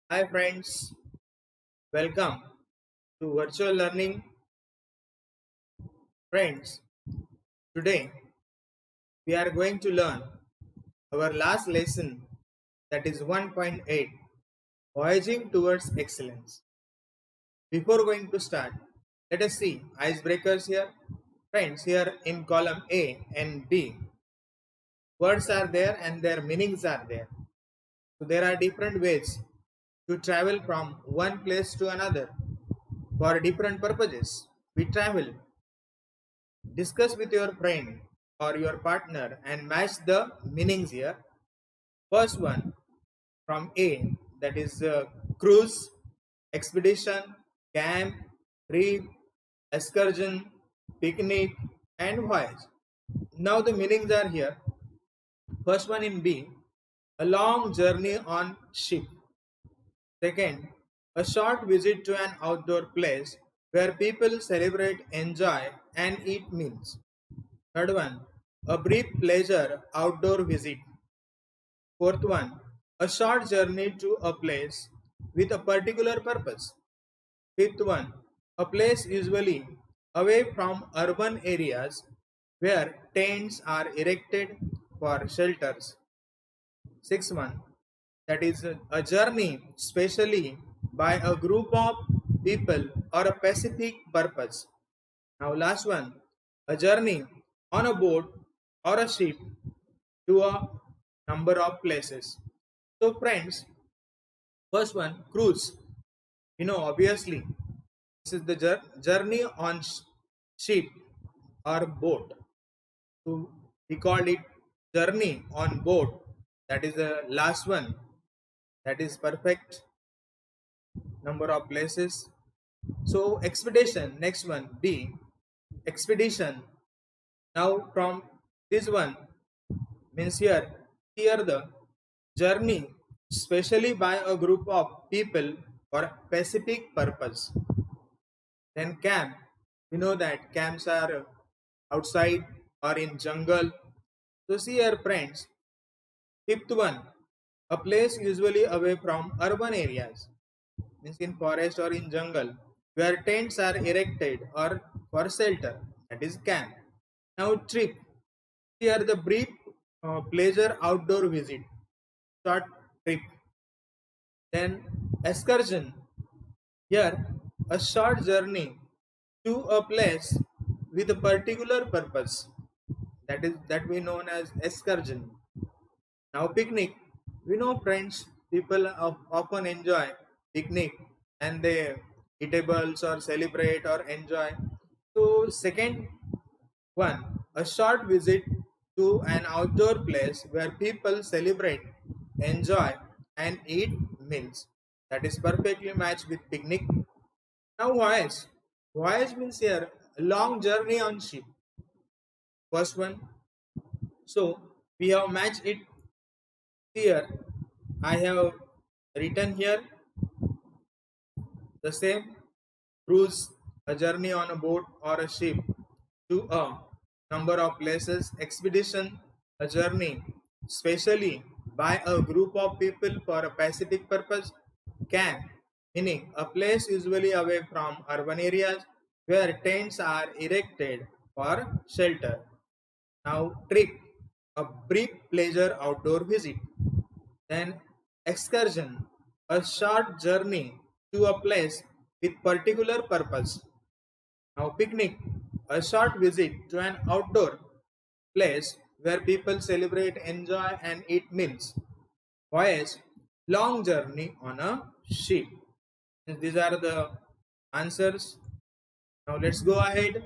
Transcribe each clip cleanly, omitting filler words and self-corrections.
Hi friends, welcome to virtual learning. Friends, today we are going to learn our last lesson, that is 1.8, Voyaging Towards Excellence. Before going to start, let us see icebreakers here. Friends, here in column A and B, words are there and their meanings are there. So there are different ways to travel from one place to another for different purposes. We travel. Discuss with your friend or your partner and match the meanings here. First one from A, that is cruise, expedition, camp, trip, excursion, picnic, and voyage. Now the meanings are here. First one in B, a long journey on ship. Second, a short visit to an outdoor place where people celebrate, enjoy, and eat meals. Third one, a brief pleasure outdoor visit. Fourth one, a short journey to a place with a particular purpose. Fifth one, a place usually away from urban areas where tents are erected for shelters. Sixth one, that is a journey specially by a group of people or a specific purpose. Now last one, a journey on a boat or a ship to a number of places. So friends, first one, cruise. Obviously, this is the journey on ship or boat. So we called it journey on boat. That is the last one. That is perfect number of places. So expedition, next one, B. Expedition. Now from this one means here the journey specially by a group of people for a specific purpose. Then camp, we know that camps are outside or in jungle. So see here friends, fifth one, a place usually away from urban areas, means in forest or in jungle, where tents are erected or for shelter, that is camp. Now trip, here the brief pleasure outdoor visit, short trip. Then excursion, here a short journey to a place with a particular purpose, that we known as excursion. Now picnic, we know friends, people often enjoy picnic and they eatables or celebrate or enjoy. So second one, a short visit to an outdoor place where people celebrate, enjoy, and eat meals. That is perfectly matched with picnic. Now voyage. Voyage means here a long journey on ship. First one. So we have matched it here. I have written here the same, cruise, a journey on a boat or a ship to a number of places. Expedition, a journey specially by a group of people for a specific purpose. Camp, meaning a place usually away from urban areas where tents are erected for shelter. Now trip, a brief pleasure outdoor visit. Then excursion, a short journey to a place with particular purpose. Now picnic, a short visit to an outdoor place where people celebrate, enjoy and eat meals. Voyage, long journey on a ship. These are the answers. Now let's go ahead.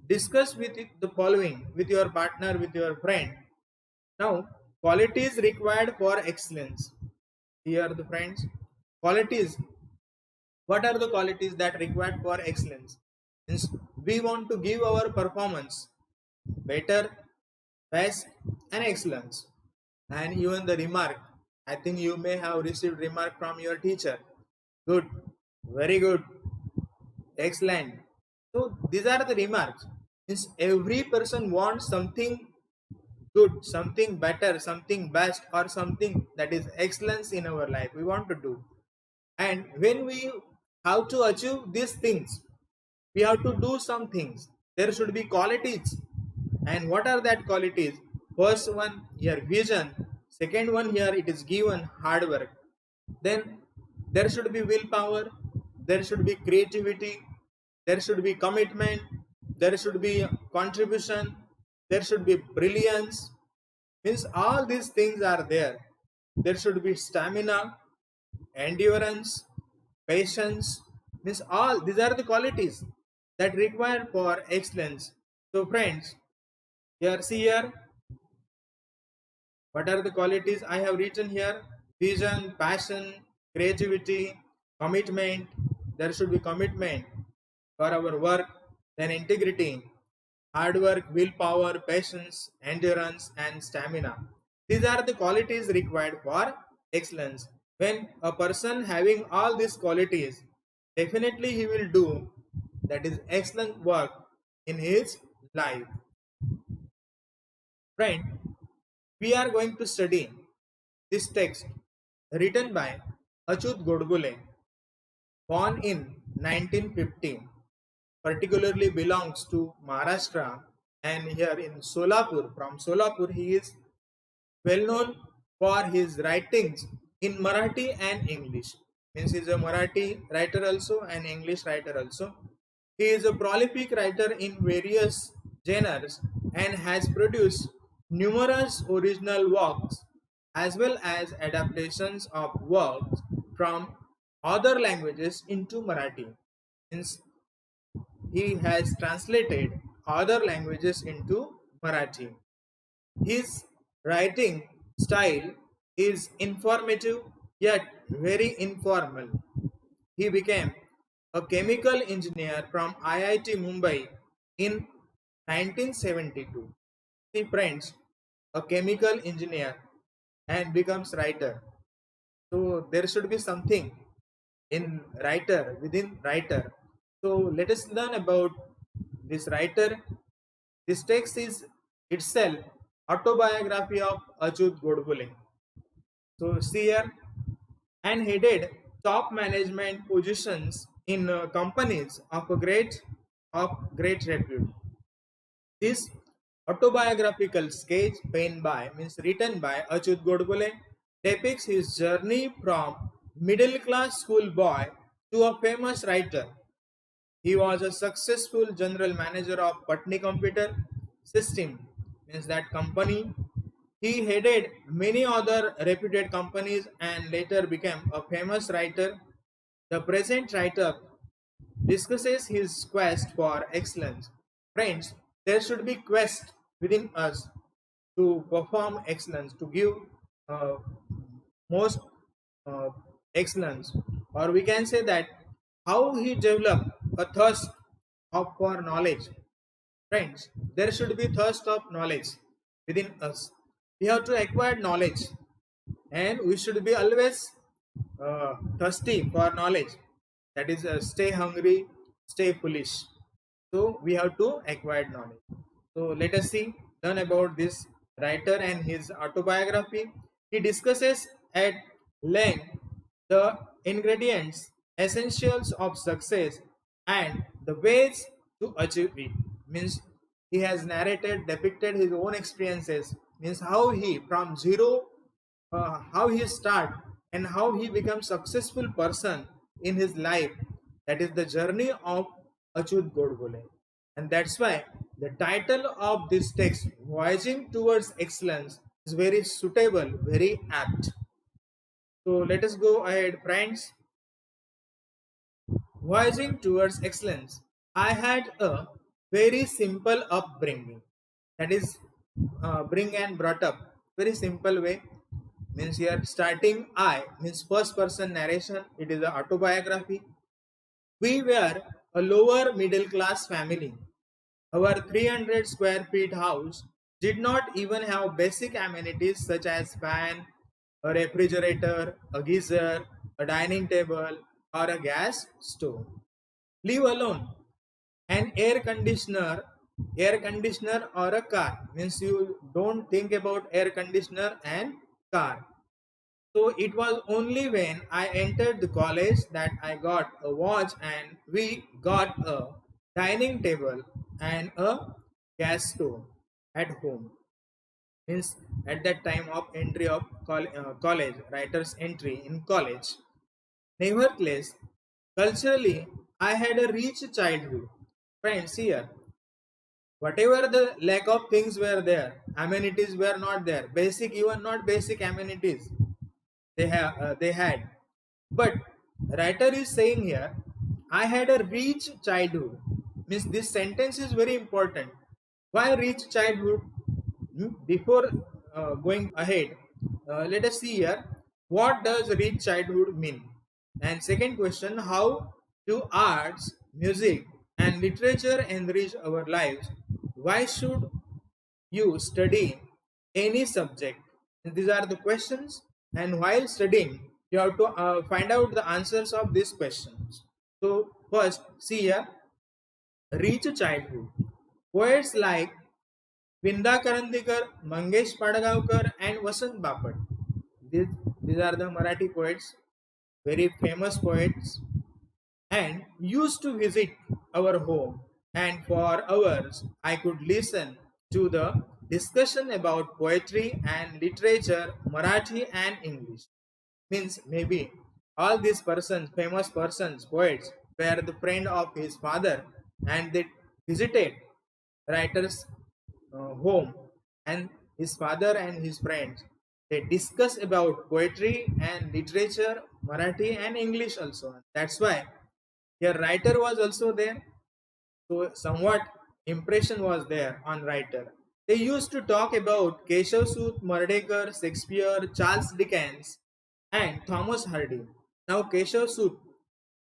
Discuss with the following with your partner, with your friend. Now, qualities required for excellence. Here are the friends. Qualities. What are the qualities that required for excellence? Means we want to give our performance better, best, and excellence. And even the remark. I think you may have received remark from your teacher. Good, very good, excellent. So these are the remarks. Means every person wants something good, something better, something best, or something that is excellence in our life. We want to do. And when we have to achieve these things, we have to do some things. There should be qualities. And what are that qualities? First one here, vision. Second one here, it is given hard work. Then there should be willpower, there should be creativity, there should be commitment, there should be contribution, there should be brilliance. Means all these things are there. There should be stamina, endurance, patience. Means all these are the qualities that require for excellence. So friends, here see here what are the qualities I have written here? Vision, passion, creativity, commitment. There should be commitment for our work, then integrity, hard work, willpower, patience, endurance, and stamina. These are the qualities required for excellence. When a person having all these qualities, definitely he will do that is excellent work in his life. Friend, we are going to study this text written by Achyut Godbole, born in 1950, particularly belongs to Maharashtra, and here in Solapur. From Solapur, he is well known for his writings in Marathi and English. Means he is a Marathi writer also and English writer also. He is a prolific writer in various genres and has produced numerous original works as well as adaptations of works from other languages into Marathi. Means he has translated other languages into Marathi. His writing style is informative yet very informal. He became a chemical engineer from IIT Mumbai in 1972. See friends, a chemical engineer and becomes writer. So there should be something in writer, within writer. So let us learn about this writer. This text is itself autobiography of Achyut Godbole. So see here, and headed top management positions in companies of great repute. This autobiographical sketch penned by means written by Achyut Godbole depicts his journey from middle class schoolboy to a famous writer. He was a successful general manager of Patni Computer System, means that company. He headed many other reputed companies and later became a famous writer. The present writer discusses his quest for excellence. Friends, there should be quest within us to perform excellence, to give uh, most uh, excellence, or we can say that how he developed a thirst for knowledge. Friends, there should be thirst of knowledge within us. We have to acquire knowledge, and we should be always thirsty for knowledge. That is, stay hungry, stay foolish. So we have to acquire knowledge. So let us see, learn about this writer and his autobiography. He discusses at length the ingredients, essentials of success, and the ways to achieve it. Means he has narrated, depicted his own experiences. Means how he from zero, how he start and how he becomes successful person in his life. That is the journey of Achyut Godbole. And that's why the title of this text, Voyaging Towards Excellence, is very suitable, very apt. So let us go ahead, friends. Voyaging Towards Excellence. I had a very simple upbringing. That is, bring and brought up. Very simple way. Means here, starting I means first person narration. It is an autobiography. We were a lower middle class family. Our 300 square feet house did not even have basic amenities such as fan, a refrigerator, a geyser, a dining table, or a gas stove. Leave alone an air conditioner or a car. Means you don't think about air conditioner and car. So it was only when I entered the college that I got a watch and we got a dining table and a gas stove at home. Means at that time of entry of college, writer's entry in college. Nevertheless, culturally, I had a rich childhood. Friends, here, whatever the lack of things were there, amenities were not there, basic, even not basic amenities they had. But writer is saying here, I had a rich childhood. Means this sentence is very important. Why rich childhood? Before going ahead, let us see here what does rich childhood mean. And second question, how do arts, music, and literature enrich our lives? Why should you study any subject? These are the questions, and while studying, you have to find out the answers of these questions. So, first, see here, reach childhood. Poets like Vinda Karandikar, Mangesh Padagaonkar, and Vasant Bapat. These, these are the Marathi poets, very famous poets, and used to visit our home, and for hours I could listen to the discussion about poetry and literature, Marathi and English. Means maybe all these persons, famous persons, poets, were the friend of his father, and they visited writer's home, and his father and his friends, they discuss about poetry and literature, Marathi and English also. That's why your writer was also there. So somewhat impression was there on writer. They used to talk about Keshav Sut, Mardekar, Shakespeare, Charles Dickens, and Thomas Hardy. Now Keshav Sut,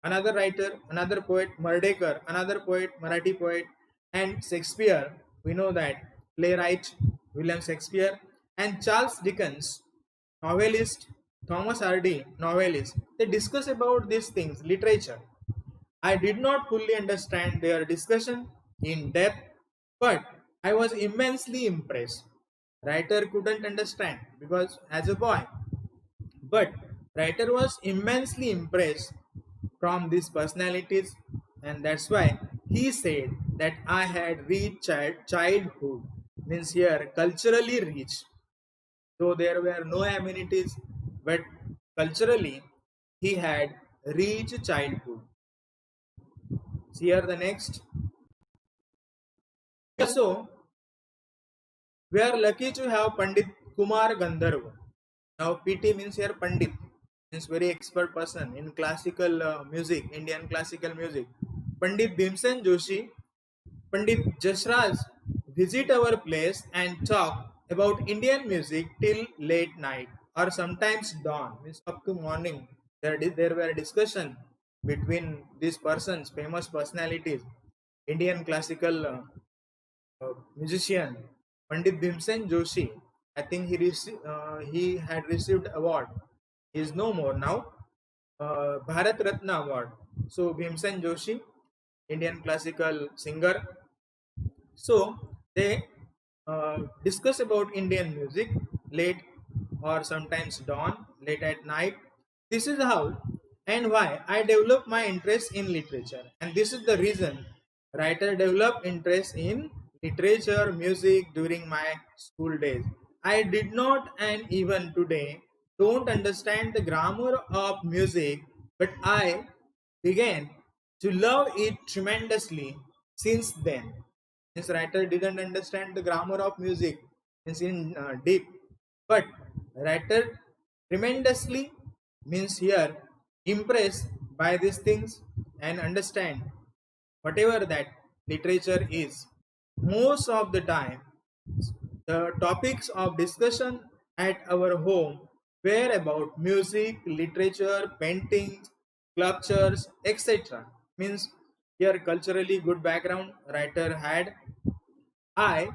another writer, another poet, Mardekar, another poet, Marathi poet, and Shakespeare, we know that, playwright William Shakespeare, and Charles Dickens, novelist, Thomas Hardy, novelist. They discuss about these things, literature. I did not fully understand their discussion in depth, but I was immensely impressed. Writer couldn't understand because as a boy, but writer was immensely impressed from these personalities, and that's why he said that I had rich childhood. Means here culturally rich, though there were no amenities, but culturally he had rich childhood. See here the next. So we are lucky to have Pandit Kumar Gandharv. Now PT means here Pandit, means very expert person in classical music, Indian classical music. Pandit Bhimsen Joshi, Pandit Jashraj visit our place and talk about Indian music till late night or sometimes dawn, means up to morning. There were discussion between these persons, famous personalities, Indian classical musician Pandit Bhimsen Joshi. I think he had received award. He is no more now. Bharat Ratna award. So Bhimsen Joshi, Indian classical singer. So they discuss about Indian music late or sometimes dawn, late at night. This is how and why I developed my interest in literature. And this is the reason writer developed interest in literature, music during my school days. I did not, and even today don't understand the grammar of music, but I began to love it tremendously since then. This writer didn't understand the grammar of music means in deep, but writer tremendously means here impressed by these things and understand whatever that literature is. Most of the time, the topics of discussion at our home were about music, literature, paintings, sculptures, etc. Means here culturally good background writer had. I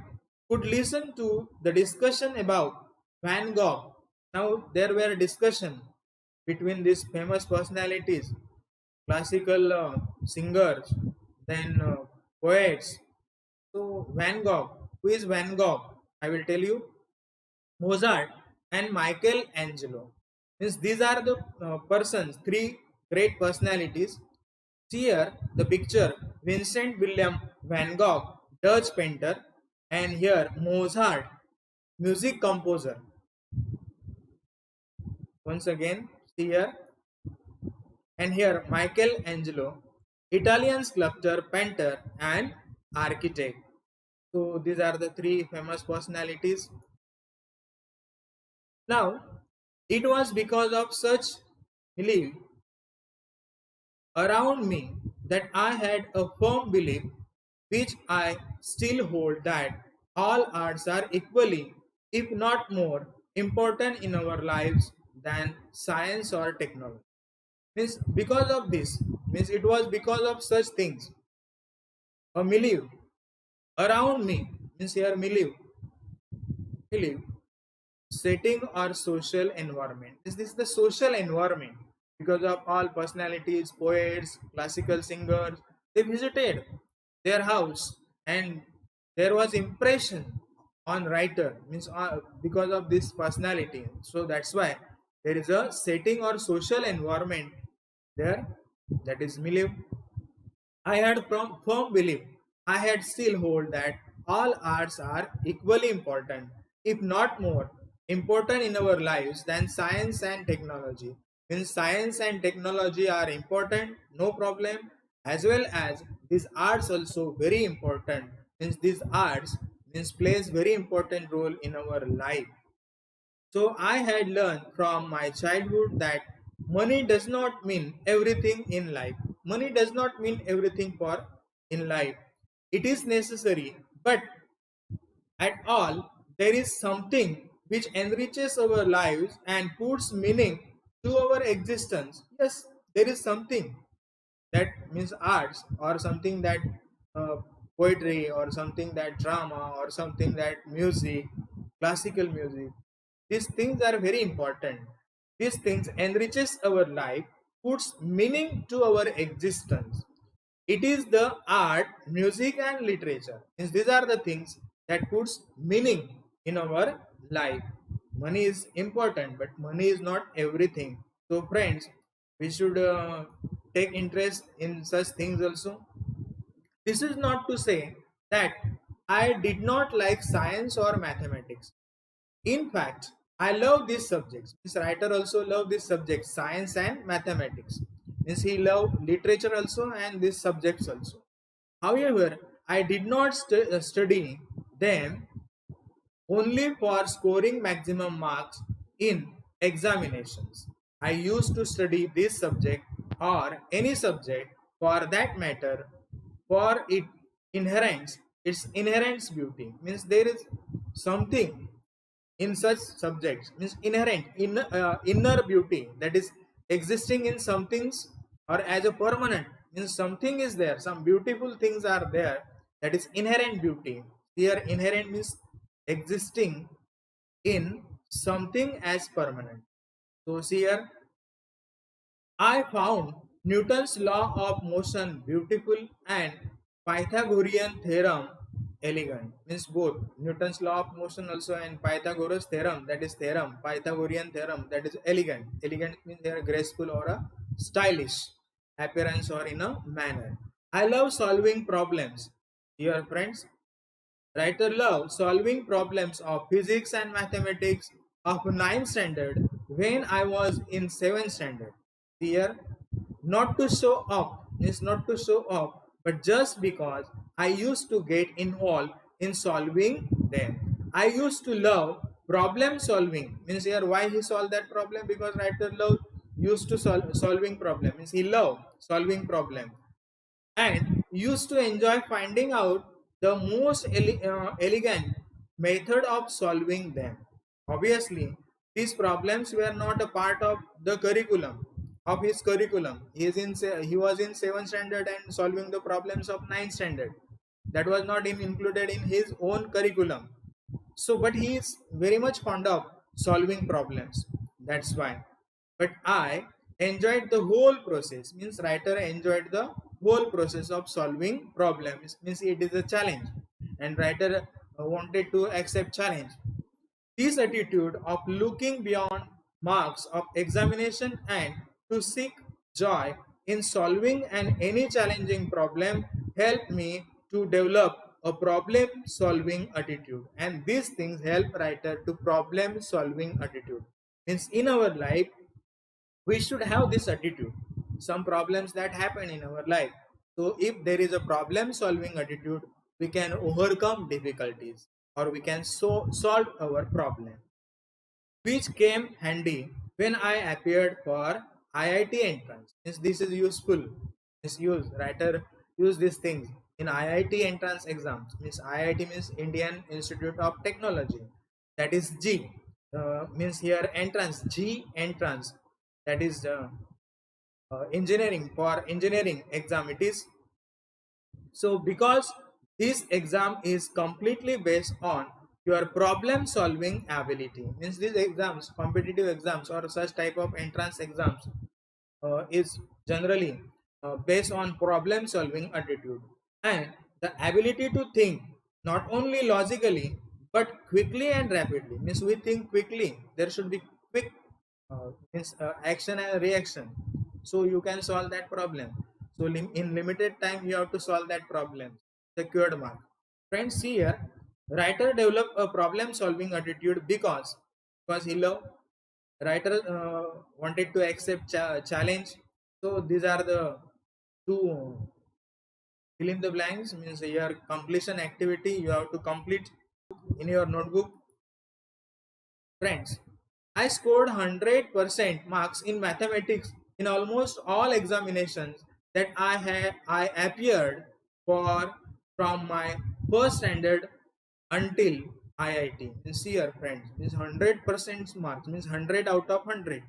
could listen to the discussion about Van Gogh. Now there were discussion between these famous personalities, classical singers, then poets. So Van Gogh, who is Van Gogh? I will tell you. Mozart and Michelangelo. Means these are the persons, three great personalities. Here the picture Vincent William van Gogh, Dutch painter, and here Mozart, music composer. Once again, here and here Michelangelo, Italian sculptor, painter, and architect. So these are the three famous personalities. Now, it was because of such belief around me that I had a firm belief, which I still hold, that all arts are equally, if not more, important in our lives than science or technology. Means because of this, means it was because of such things, a milieu around me, means here milieu, setting or social environment. This is the social environment because of all personalities, poets, classical singers. They visited their house and there was impression on writer means because of this personality. So that's why there is a setting or social environment there, that is milieu. I had firm belief, I had still hold that all arts are equally important, if not more important in our lives than science and technology. Means science and technology are important, no problem, as well as these arts also very important. Means these arts means plays very important role in our life. So I had learned from my childhood that money does not mean everything in life. Money does not mean everything for in life. It is necessary, but at all there is something which enriches our lives and puts meaning to our existence. Yes, there is something that means arts or something that uh, poetry or something that drama or something that music, classical music, these things are very important. These things enriches our life, puts meaning to our existence. It is the art, music and literature, means these are the things that puts meaning in our life. Money is important but money is not everything. So friends, we should take interest in such things also. This is not to say that I did not like science or mathematics. In fact, I love these subjects. This writer also loved these subjects, science and mathematics. Means he loved literature also and these subjects also. However, I did not study them only for scoring maximum marks in examinations. I used to study this subject or any subject for that matter for its inherent beauty. Means there is something in such subjects, means inherent inner beauty that is existing in some things, or as a permanent means something is there, some beautiful things are there, that is inherent beauty. Here inherent means existing in something as permanent. So here I found Newton's law of motion beautiful and Pythagorean theorem elegant. Means both Newton's law of motion also and Pythagoras theorem, that is theorem, Pythagorean theorem, that is elegant. Elegant means they are graceful or a stylish appearance or in a manner. I love solving problems. Dear friends, writer love solving problems of physics and mathematics of ninth standard when I was in 7th standard. Here, not to show up means not to show up, but just because I used to get involved in solving them. I used to love problem solving. Means here why he solved that problem, because writer love used to solving problem. Means he loved solving problem and used to enjoy finding out the most elegant method of solving them. Obviously, these problems were not a part of the curriculum of his curriculum. He was in 7th standard and solving the problems of ninth standard. That was not included in his own curriculum. So, but he is very much fond of solving problems. That's why. But I enjoyed the whole process. Means writer enjoyed the whole process of solving problems. Means it is a challenge, and writer wanted to accept challenge. This attitude of looking beyond marks of examination and to seek joy in solving any challenging problem help me to develop a problem solving attitude, and these things help writer to problem solving attitude. Means in our life we should have this attitude. Some problems that happen in our life, so if there is a problem solving attitude, we can overcome difficulties or we can solve our problem, which came handy when I appeared for IIT entrance. Means this is useful. Means use writer use these things in IIT entrance exams. Means IIT means Indian Institute of Technology. That is G. Means here entrance, G entrance. That is engineering, for engineering exam it is. So because this exam is completely based on your problem solving ability, means these exams, competitive exams or such type of entrance exams is generally based on problem solving attitude and the ability to think not only logically but quickly and rapidly. Means we think quickly, there should be quick means action and reaction, so you can solve that problem. So in limited time you have to solve that problem, secured mark. Friends, see here, writer develop a problem solving attitude because he love, writer wanted to accept challenge. So these are the two fill in the blanks. Means your completion activity you have to complete in your notebook. Friends, I scored 100% marks in mathematics in almost all examinations that I appeared for from my first standard until IIT. Means here, friends, means 100% marks means 100 out of 100.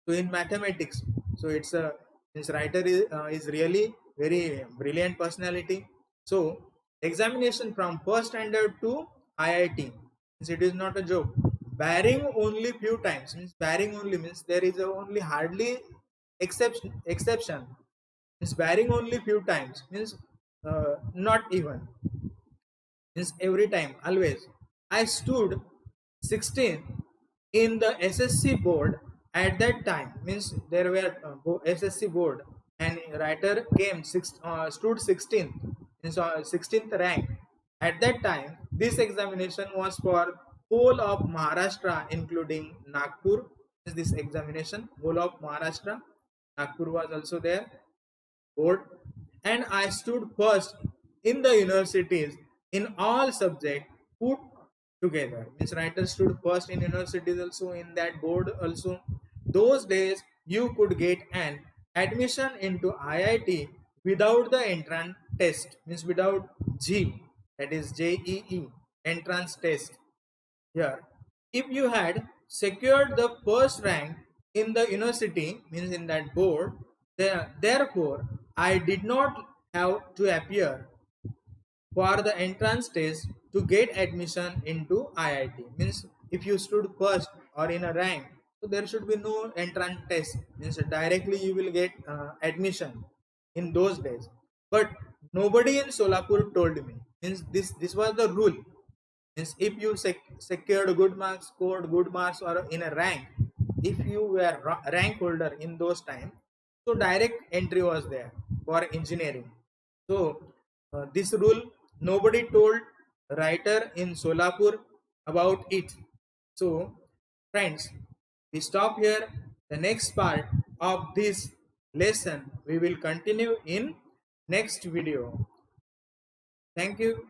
So in mathematics, so it's a, this writer is really very brilliant personality. So examination from first standard to IIT, means it is not a joke. Barring only few times, means barring only means there is a only hardly exception means barring only few times means not even, means every time always I stood 16 in the SSC board at that time. Means there were SSC board and writer came stood 16th, means 16th rank at that time. This examination was for whole of Maharashtra including Nagpur. This examination whole of Maharashtra, Nagpur was also there board, and I stood first in the universities in all subjects put together. Means writer stood first in universities also, in that board also. Those days you could get an admission into IIT without the entrance test, means without G, that is JEE entrance test. Here, if you had secured the first rank in the university, means in that board, therefore I did not have to appear for the entrance test to get admission into IIT. Means if you stood first or in a rank, so there should be no entrance test. Means directly you will get admission in those days. But nobody in Solapur told me. Means this was the rule. Means if you secured good marks, scored good marks or in a rank, if you were rank holder in those times, so direct entry was there for engineering. So this rule nobody told writer in Solapur about it. So friends, we stop here. The next part of this lesson we will continue in next video. Thank you.